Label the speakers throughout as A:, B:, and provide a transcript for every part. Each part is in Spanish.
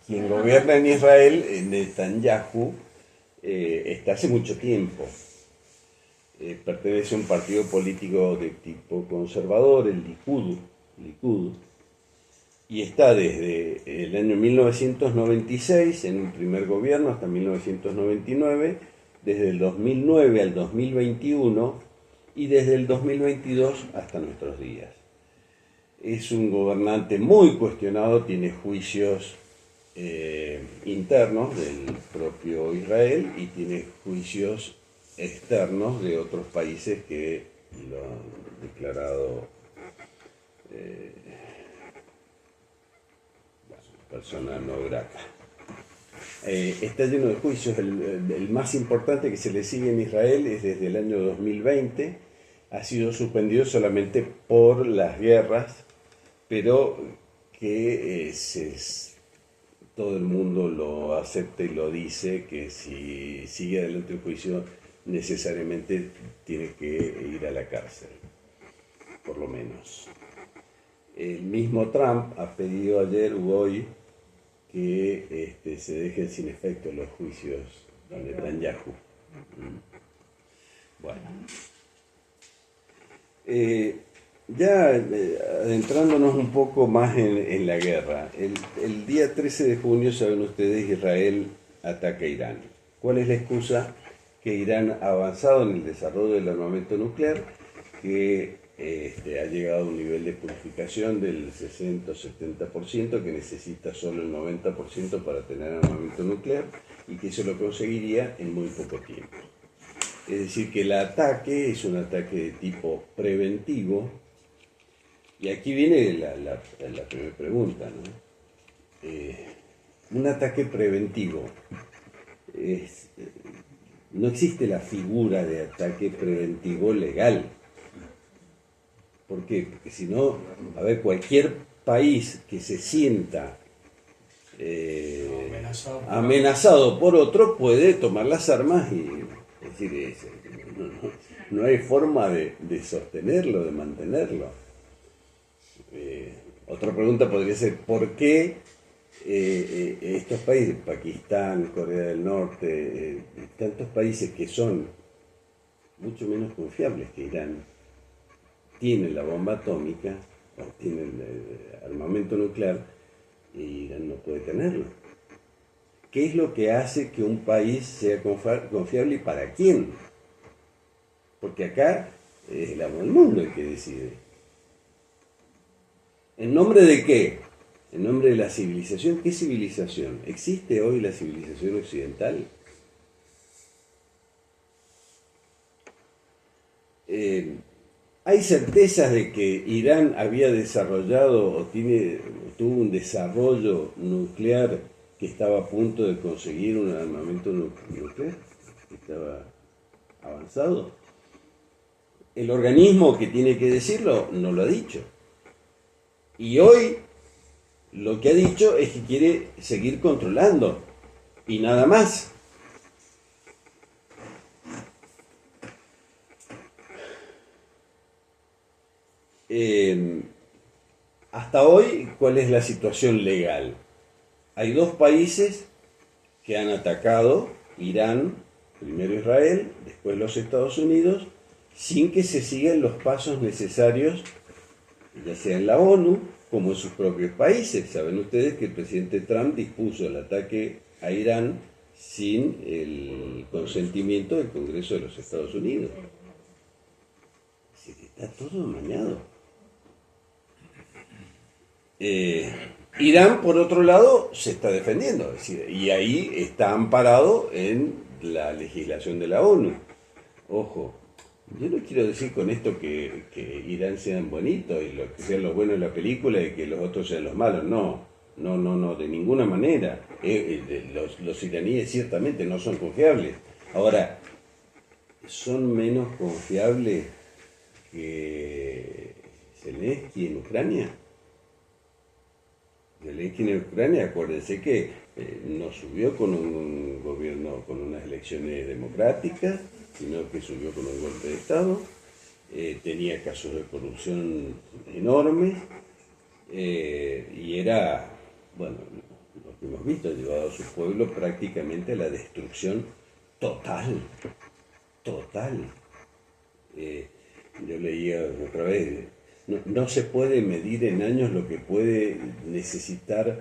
A: quien gobierna en Israel, Netanyahu, está hace mucho tiempo. Pertenece a un partido político de tipo conservador, el Likud, y está desde el año 1996 en un primer gobierno hasta 1999, desde el 2009 al 2021 y desde el 2022 hasta nuestros días. Es un gobernante muy cuestionado, tiene juicios internos del propio Israel y tiene juicios externos de otros países que lo han declarado persona no grata. Está lleno de juicios. El más importante que se le sigue en Israel es desde el año 2020. Ha sido suspendido solamente por las guerras, pero que todo el mundo lo acepta y lo dice, que si sigue adelante el juicio necesariamente tiene que ir a la cárcel, por lo menos. El mismo Trump ha pedido ayer u hoy que se dejen sin efecto los juicios a Netanyahu. Bueno. Ya adentrándonos un poco más en la guerra, el día 13 de junio, saben ustedes, Israel ataca a Irán. ¿Cuál es la excusa? Que Irán ha avanzado en el desarrollo del armamento nuclear, que ha llegado a un nivel de purificación del 60 o 70%, que necesita solo el 90% para tener armamento nuclear, y que eso lo conseguiría en muy poco tiempo. Es decir, que el ataque es un ataque de tipo preventivo. Y aquí viene la primera pregunta, ¿no? Un ataque preventivo. No existe la figura de ataque preventivo legal. ¿Por qué? Porque si no, a ver, cualquier país que se sienta amenazado por otro puede tomar las armas y... Es decir, no hay forma de sostenerlo, de mantenerlo. Otra pregunta podría ser, ¿por qué estos países, Pakistán, Corea del Norte, tantos países que son mucho menos confiables que Irán, tienen la bomba atómica o tienen armamento nuclear y Irán no puede tenerlo? ¿Qué es lo que hace que un país sea confiable y para quién? Porque acá es el amo del mundo el que decide. ¿En nombre de qué? En nombre de la civilización. ¿Qué civilización? ¿Existe hoy la civilización occidental? Hay certezas de que Irán había desarrollado o tuvo un desarrollo nuclear que estaba a punto de conseguir un armamento nuclear, que estaba avanzado. El organismo que tiene que decirlo no lo ha dicho. Y hoy lo que ha dicho es que quiere seguir controlando y nada más. Hasta hoy, ¿cuál es la situación legal? Hay dos países que han atacado, Irán, primero Israel, después los Estados Unidos, sin que se sigan los pasos necesarios, ya sea en la ONU como en sus propios países. Saben ustedes que el presidente Trump dispuso el ataque a Irán sin el consentimiento del Congreso de los Estados Unidos. Así que está todo amañado. Irán, por otro lado, se está defendiendo, es decir, y ahí está amparado en la legislación de la ONU. Ojo, yo no quiero decir con esto que Irán sean bonitos y que sean los buenos de la película y que los otros sean los malos, no, de ninguna manera. Los iraníes ciertamente no son confiables. Ahora, ¿son menos confiables que Zelensky en Ucrania? Zelensky en Ucrania, acuérdense que no subió con un gobierno, con unas elecciones democráticas, sino que subió con un golpe de Estado, tenía casos de corrupción enormes, y era, bueno, lo que hemos visto, ha llevado a su pueblo prácticamente a la destrucción total, total. Yo leía otra vez, no se puede medir en años lo que puede necesitar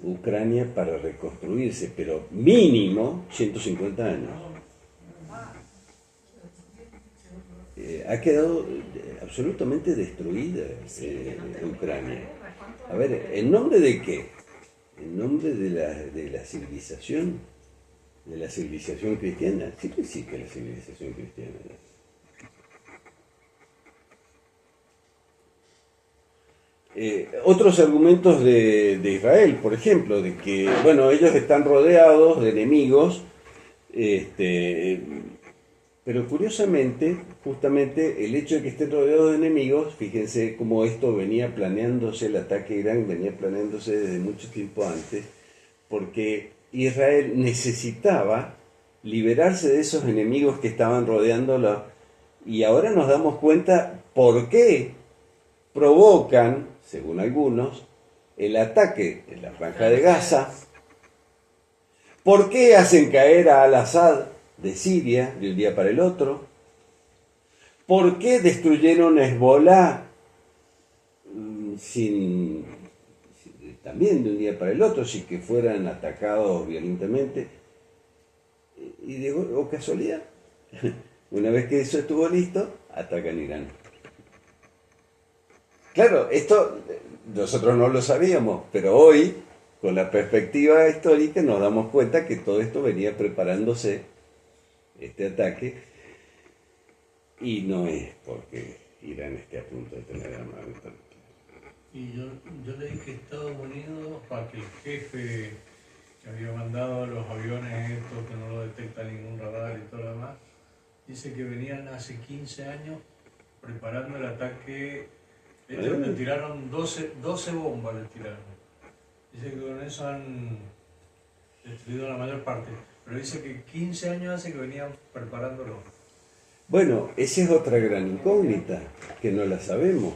A: Ucrania para reconstruirse, pero mínimo 150 años. Ha quedado absolutamente destruida Ucrania. A ver, ¿en nombre de qué? En nombre de la civilización cristiana. Sí que existe la civilización cristiana. Otros argumentos de Israel, por ejemplo, de que, bueno, ellos están rodeados de enemigos, pero curiosamente, justamente el hecho de que estén rodeados de enemigos, fíjense cómo esto venía planeándose, el ataque a Irán venía planeándose desde mucho tiempo antes, porque Israel necesitaba liberarse de esos enemigos que estaban rodeándolo, y ahora nos damos cuenta por qué provocan, según algunos, el ataque en la Franja de Gaza, por qué hacen caer a Al-Assad de Siria de un día para el otro, por qué destruyeron a Hezbollah también de un día para el otro, sin que fueran atacados violentamente. Y digo, casualidad, una vez que eso estuvo listo, atacan Irán. Claro, esto nosotros no lo sabíamos, pero hoy, con la perspectiva histórica, nos damos cuenta que todo esto venía preparándose, este ataque, y no es porque Irán esté a punto de tener armamento.
B: Y yo leí que Estados Unidos, para que el jefe que había mandado los aviones estos, que no lo detecta ningún radar y todo lo demás, dice que venían hace 15 años preparando el ataque. Ellos le tiraron 12 bombas, le tiraron. Dice que con eso han destruido la mayor parte. Pero dice que 15 años hace que venían preparándolo.
A: Bueno, esa es otra gran incógnita, que no la sabemos.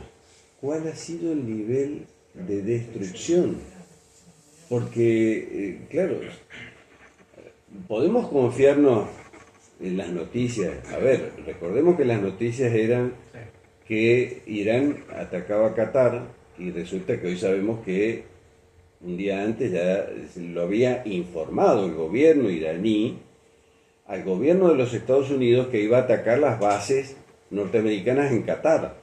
A: ¿Cuál ha sido el nivel de destrucción? Porque, claro, podemos confiarnos en las noticias. A ver, recordemos que las noticias eran que Irán atacaba a Qatar, y resulta que hoy sabemos que un día antes ya lo había informado el gobierno iraní al gobierno de los Estados Unidos que iba a atacar las bases norteamericanas en Qatar.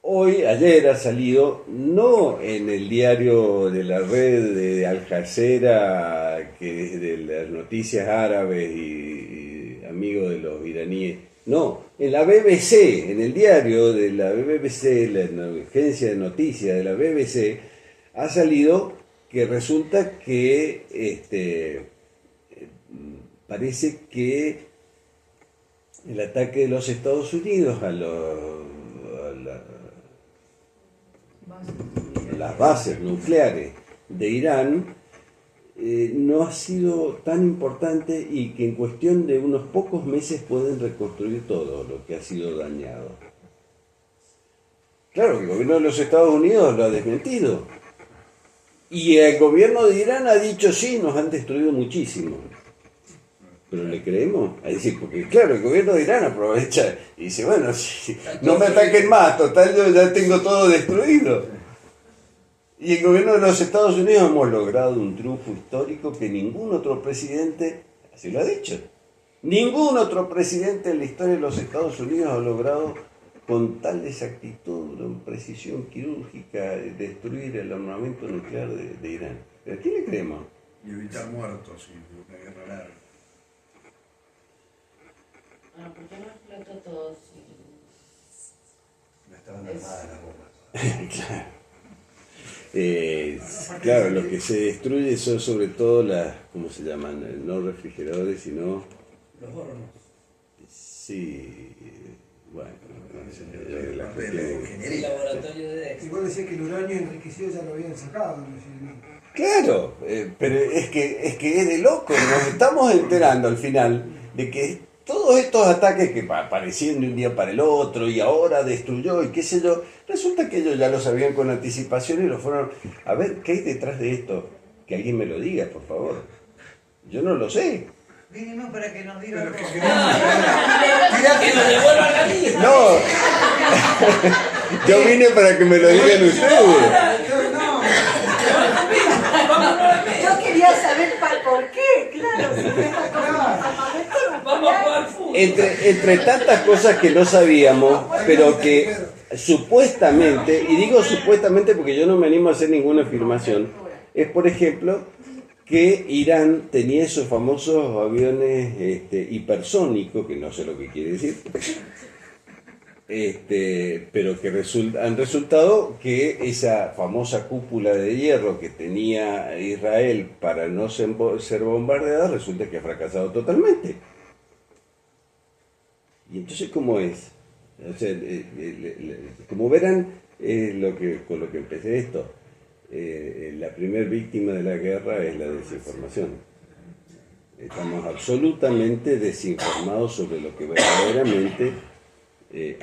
A: Ayer ha salido, no en el diario de la red de Al Jazeera, que es de las noticias árabes y amigo de los iraníes, no, en la BBC, en el diario de la BBC, la agencia de noticias de la BBC, ha salido que resulta que parece que el ataque de los Estados Unidos a las bases nucleares de Irán no ha sido tan importante, y que en cuestión de unos pocos meses pueden reconstruir todo lo que ha sido dañado. Claro, el gobierno de los Estados Unidos lo ha desmentido. Y el gobierno de Irán ha dicho, sí, nos han destruido muchísimo. ¿Pero le creemos? Es decir, porque claro, el gobierno de Irán aprovecha y dice, bueno, sí, no me ataquen más, total, yo ya tengo todo destruido. Y el gobierno de los Estados Unidos hemos logrado un triunfo histórico que ningún otro presidente, así lo ha dicho, ningún otro presidente en la historia de los Estados Unidos ha logrado con tal exactitud, con precisión quirúrgica, destruir el armamento nuclear de Irán. ¿Pero a quién le creemos?
C: Y evitar muertos y una guerra larga.
D: ¿Por qué no explotó todo?
C: No estaban armadas las bombas.
A: Claro. Claro, lo que se destruye son sobre todo las, ¿cómo se llaman? No refrigeradores, sino...
B: Los hornos.
A: Sí, bueno,
C: la
D: El laboratorio de...
E: Igual decía que el uranio enriquecido ya lo habían sacado, ¿no?
A: Claro, pero es que es de loco, nos estamos enterando al final de que todos estos ataques que aparecían de un día para el otro y ahora destruyó y qué sé yo, resulta que ellos ya lo sabían con anticipación y lo fueron a ver qué hay detrás de esto. Que alguien me lo diga, por favor. Yo no lo sé.
F: Vinimos para que nos digan
C: Pero que
F: cómo.
D: Que nos devuelvan la vida.
A: No. Yo vine para que me lo digan ustedes.
F: No,
D: Vamos nuevamente.
G: Yo quería saber por qué, claro. Si no está con
D: Vamos a jugar fútbol.
A: Entre tantas cosas que no sabíamos, pero que supuestamente, y digo supuestamente porque yo no me animo a hacer ninguna afirmación, es por ejemplo que Irán tenía esos famosos aviones hipersónicos, que no sé lo que quiere decir, pero que han resultado que esa famosa cúpula de hierro que tenía Israel para no ser bombardeada, resulta que ha fracasado totalmente. Y entonces, ¿cómo es? O sea, como verán, con lo que empecé esto, la primer víctima de la guerra es la desinformación. Estamos absolutamente desinformados sobre lo que verdaderamente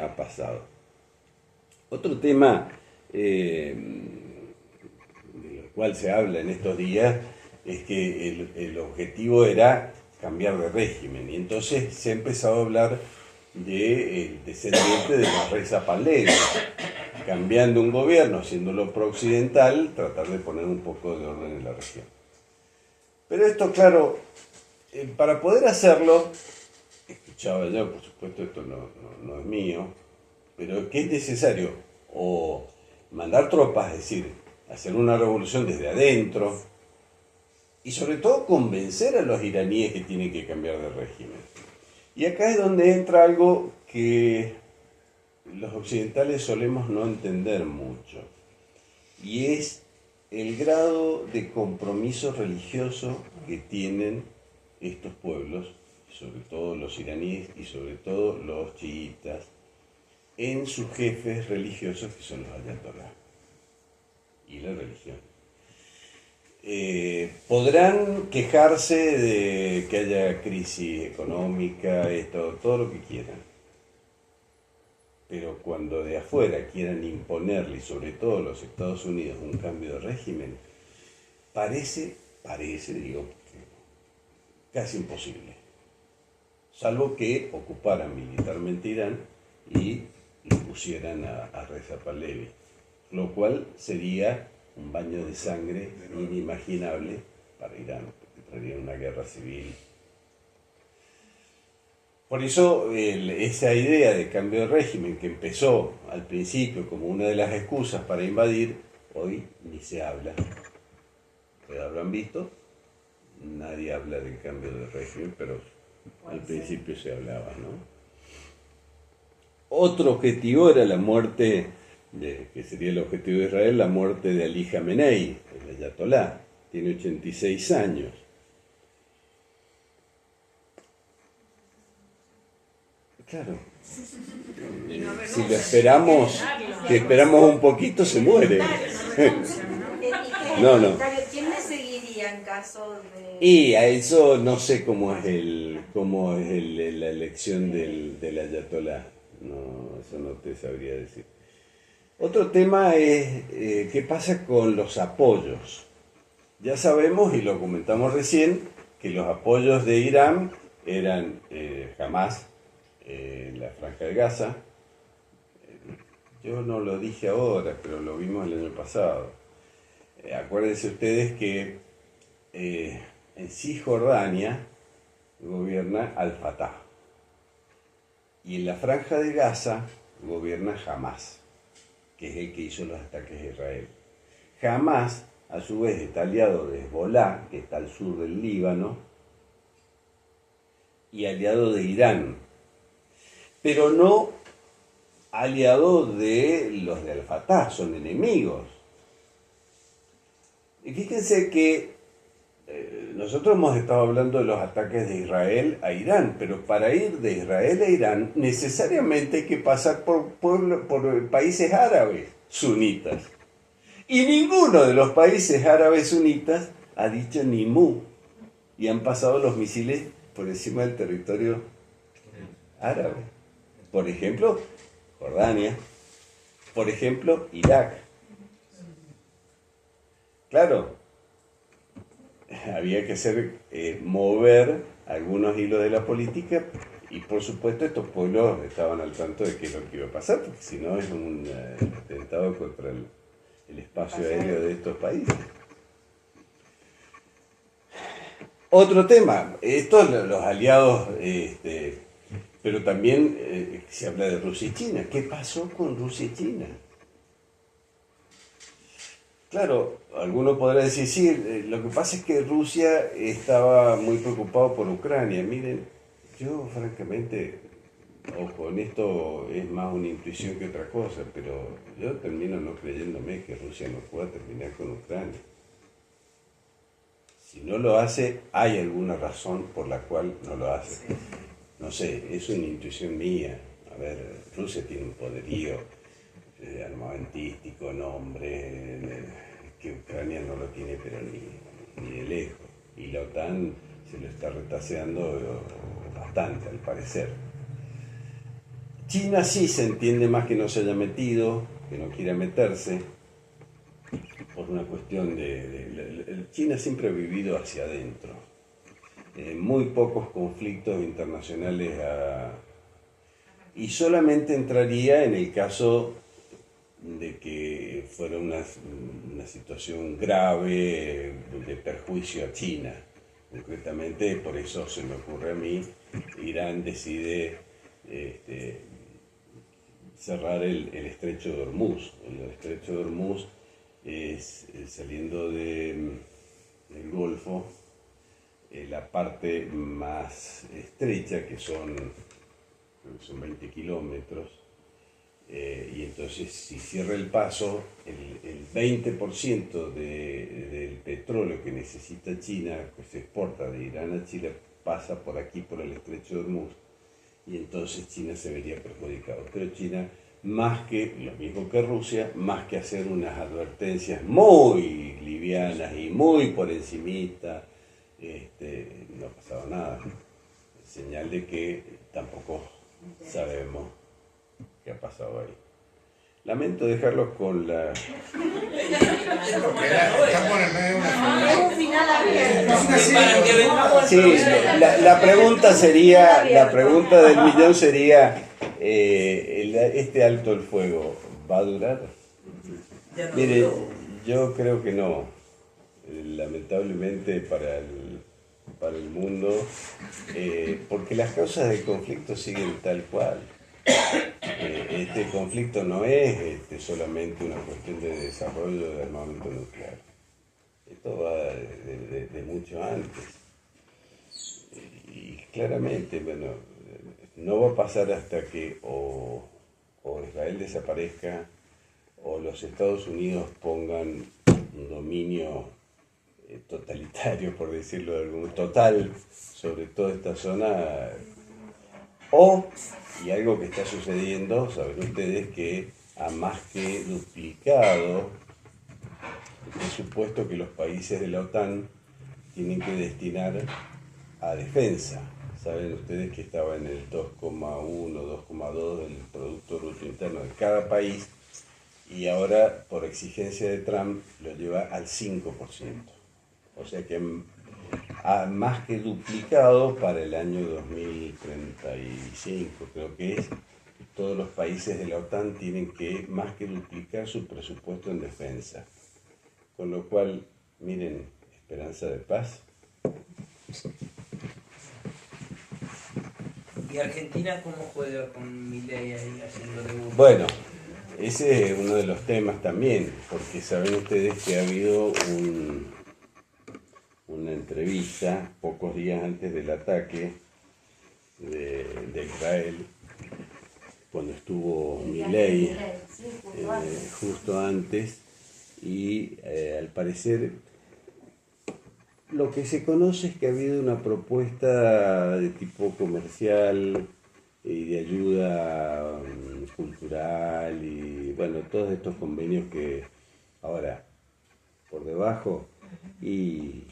A: ha pasado. Otro tema del cual se habla en estos días es que el objetivo era cambiar de régimen, y entonces se ha empezado a hablar de descendiente de la Reza Pahlavi, cambiando un gobierno, haciéndolo pro-occidental, tratar de poner un poco de orden en la región. Pero esto, claro, para poder hacerlo, escuchaba yo, por supuesto esto no es mío, pero que es necesario o mandar tropas, es decir, hacer una revolución desde adentro, y sobre todo convencer a los iraníes que tienen que cambiar de régimen. Y acá es donde entra algo que los occidentales solemos no entender mucho, y es el grado de compromiso religioso que tienen estos pueblos, sobre todo los iraníes y sobre todo los chiitas, en sus jefes religiosos, que son los ayatolás y la religión. Podrán quejarse de que haya crisis económica, todo lo que quieran, pero cuando de afuera quieran imponerle, y sobre todo los Estados Unidos, un cambio de régimen, parece, casi imposible, salvo que ocuparan militarmente Irán y lo pusieran a Reza Pahlavi, lo cual sería un baño de sangre inimaginable para Irán, porque traería una guerra civil. Por eso esa idea de cambio de régimen, que empezó al principio como una de las excusas para invadir, hoy ni se habla. Ustedes habrán visto, nadie habla del cambio de régimen, pero al principio se hablaba, ¿no? Otro objetivo era la muerte, que sería el objetivo de Israel, la muerte de Ali Khamenei, el ayatolá. Tiene 86 años. Claro. Si lo esperamos, que esperamos un poquito, se muere. No.
G: ¿Quién le seguiría en caso de...?
A: Y a eso no sé cómo es la elección del ayatolá. No, eso no te sabría decir. Otro tema es qué pasa con los apoyos. Ya sabemos, y lo comentamos recién, que los apoyos de Irán eran Hamás, la Franja de Gaza. Yo no lo dije ahora, pero lo vimos el año pasado. Acuérdense ustedes que en Cisjordania gobierna Al-Fatah y en la Franja de Gaza gobierna Hamás, que es el que hizo los ataques a Israel. Hamás, a su vez, está aliado de Hezbollah, que está al sur del Líbano, y aliado de Irán, pero no aliado de los de Al-Fatah, son enemigos. Y fíjense que nosotros hemos estado hablando de los ataques de Israel a Irán, pero para ir de Israel a Irán necesariamente hay que pasar por países árabes sunitas. Y ninguno de los países árabes sunitas ha dicho ni mu, y han pasado los misiles por encima del territorio árabe. Por ejemplo, Jordania. Por ejemplo, Irak. Claro, había que mover algunos hilos de la política y por supuesto estos pueblos estaban al tanto de qué es lo que iba a pasar, porque si no es un atentado contra el espacio aéreo de estos países. Otro tema, estos los aliados, pero también se habla de Rusia y China. ¿Qué pasó con Rusia y China? Claro, alguno podrá decir, sí, lo que pasa es que Rusia estaba muy preocupado por Ucrania. Miren, yo francamente, ojo, en esto es más una intuición que otra cosa, pero yo termino no creyéndome que Rusia no pueda terminar con Ucrania. Si no lo hace, hay alguna razón por la cual no lo hace. No sé, es una intuición mía. A ver, Rusia tiene un poderío armamentístico, nombre, que Ucrania no lo tiene, pero ni de lejos. Y la OTAN se lo está retaseando bastante, al parecer. China sí se entiende más que no se haya metido, que no quiera meterse, por una cuestión China siempre ha vivido hacia adentro. Muy pocos conflictos internacionales y solamente entraría en el caso de que fuera una situación grave de perjuicio a China. Concretamente, por eso se me ocurre a mí, Irán decide cerrar el estrecho de Hormuz. El estrecho de Hormuz es saliendo del Golfo, la parte más estrecha, que son 20 kilómetros, y entonces si cierra el paso, el 20% del petróleo que necesita China, que se exporta de Irán a Chile, pasa por aquí, por el estrecho de Hormuz, y entonces China se vería perjudicado. Pero China, más que, lo mismo que Rusia, más que hacer unas advertencias muy livianas y muy por encimita, no ha pasado nada. Señal de que tampoco sabemos qué ha pasado ahí. Lamento dejarlos con la...
C: Estamos en el medio de una...
G: Es un final abierto.
D: Para que vengamos
A: Sí, la pregunta del millón sería, ¿este alto el fuego va a durar?
D: Ya no
A: Mire,
D: duró.
A: yo creo que no. Lamentablemente para el mundo, porque las causas del conflicto siguen tal cual. Este conflicto no es solamente una cuestión de desarrollo de armamento nuclear. Esto va de mucho antes. Y claramente, bueno, no va a pasar hasta que o Israel desaparezca o los Estados Unidos pongan un dominio totalitario, por decirlo de algún modo, total sobre toda esta zona, y algo que está sucediendo, saben ustedes que ha más que duplicado el presupuesto que los países de la OTAN tienen que destinar a defensa. Saben ustedes que estaba en el 2,1, 2,2 del Producto Bruto Interno de cada país, y ahora, por exigencia de Trump, lo lleva al 5%. O sea que ha más que duplicado para el año 2035, creo que es. Todos los países de la OTAN tienen que más que duplicar su presupuesto en defensa. Con lo cual, miren, esperanza de paz.
D: ¿Y Argentina cómo juega con Milei ahí haciendo debut?
A: Bueno, ese es uno de los temas también, porque saben ustedes que ha habido una entrevista pocos días antes del ataque de Israel, cuando estuvo Milei, justo antes, y al parecer lo que se conoce es que ha habido una propuesta de tipo comercial y de ayuda cultural y bueno, todos estos convenios que ahora por debajo, y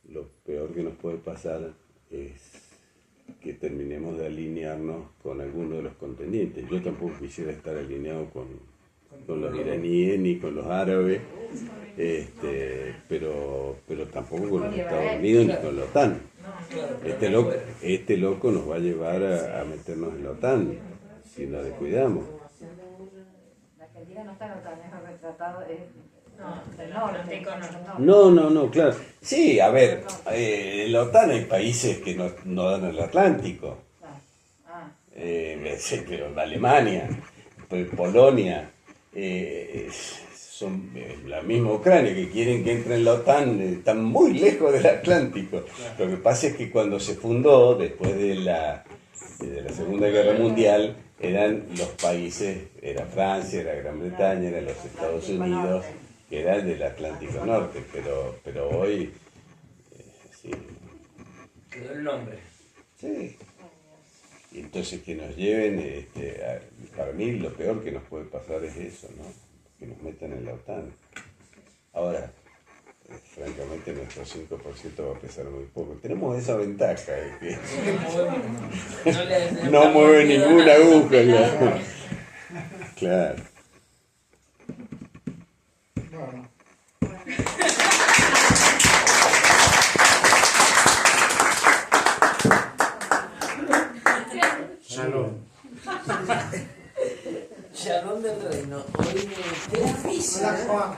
A: lo peor que nos puede pasar es que terminemos de alinearnos con alguno de los contendientes. Yo tampoco quisiera estar alineado con los iraníes ni con los árabes, pero tampoco con los Estados Unidos ni con la OTAN. Este loco nos va a llevar a meternos en la OTAN si nos descuidamos.
G: La Argentina no está en OTAN, es retratado, es del norte.
A: No, claro. Sí, a ver, en la OTAN hay países que no dan el Atlántico. Sí, pero Alemania, Polonia, son la misma Ucrania, que quieren que entre en la OTAN, están muy lejos del Atlántico. Lo que pasa es que cuando se fundó, después de la Segunda Guerra Mundial, eran los países, era Francia, era Gran Bretaña, eran los Estados Unidos, que eran del Atlántico Norte, pero hoy, sí.
D: Quedó el nombre.
A: Sí. Y entonces que nos lleven, para mí lo peor que nos puede pasar es eso, ¿no? Que nos metan en la OTAN. Ahora, francamente nuestro 5% va a pesar muy poco. Tenemos esa ventaja de que no mueve ninguna aguja. Claro.
E: Bueno.
B: Shalom.
D: Shalom del reino. Hoy qué difícil.
E: Hola, Juan.